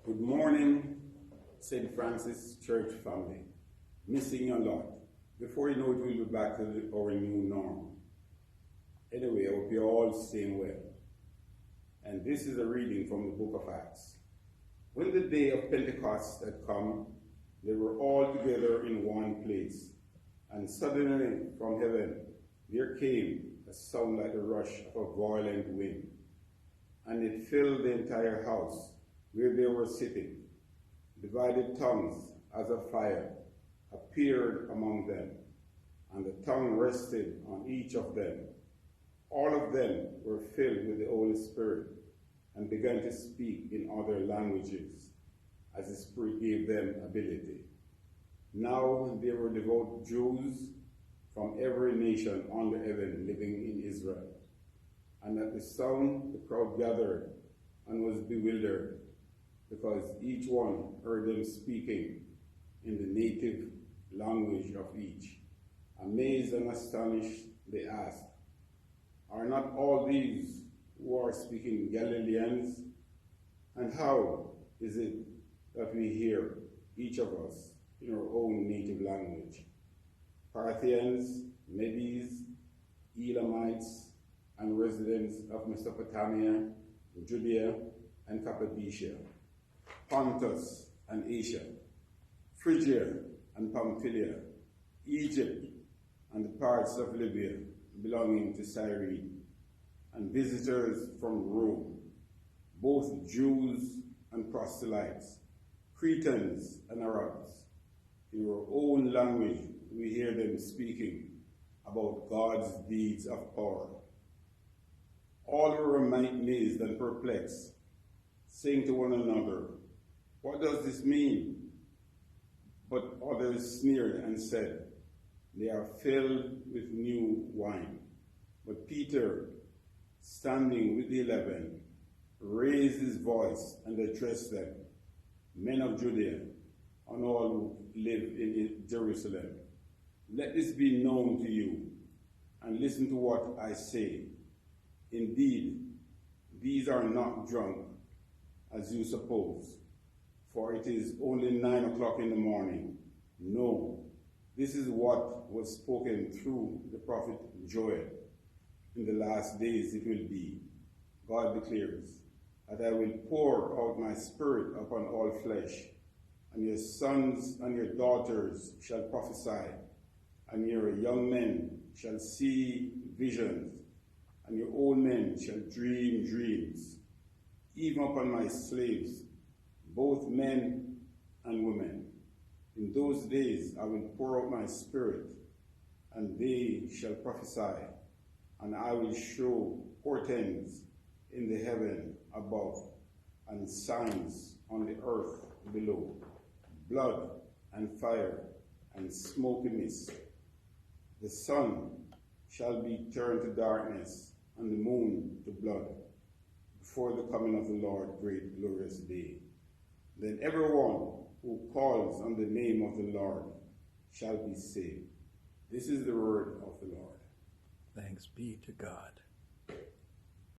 Good morning, St. Francis Church family. Missing you a lot. Before you know it, we'll be back to our new norm. Anyway, I hope you're all staying well. And this is a reading from the book of Acts. When the day of Pentecost had come, they were all together in one place. And suddenly from heaven there came a sound like the rush of a violent wind. And it filled the entire house where they were sitting. Divided tongues as of fire appeared among them, and the tongue rested on each of them. All of them were filled with the Holy Spirit and began to speak in other languages as the Spirit gave them ability. Now there were devout Jews from every nation under heaven living in Israel. And at the sound the crowd gathered and was bewildered, because each one heard them speaking in the native language of each. Amazed and astonished, they asked, "Are not all these who are speaking Galileans? And how is it that we hear, each of us, in our own native language? Parthians, Medes, Elamites, and residents of Mesopotamia, Judea and Cappadocia, Pontus and Asia, Phrygia and Pamphylia, Egypt and the parts of Libya belonging to Cyrene, and visitors from Rome, both Jews and proselytes, Cretans and Arabs. In our own language we hear them speaking about God's deeds of power." All were amazed and perplexed, saying to one another, "What does this mean?" But others sneered and said, "They are filled with new wine." But Peter, standing with the 11, raised his voice and addressed them, "Men of Judea, and all who live in Jerusalem, let this be known to you, and listen to what I say. Indeed, these are not drunk, as you suppose, for it is only 9 o'clock in the morning. No, this is what was spoken through the prophet Joel. In the last days it will be, God declares, that I will pour out my spirit upon all flesh, and your sons and your daughters shall prophesy, and your young men shall see visions, and your old men shall dream dreams, even upon my slaves, both men and women. In those days I will pour out my spirit, and they shall prophesy, and I will show portents in the heaven above, and signs on the earth below, blood and fire and smoky mist. The sun shall be turned to darkness, and the moon to blood, before the coming of the Lord, great glorious day. Then everyone who calls on the name of the Lord shall be saved." This is the word of the Lord. Thanks be to God.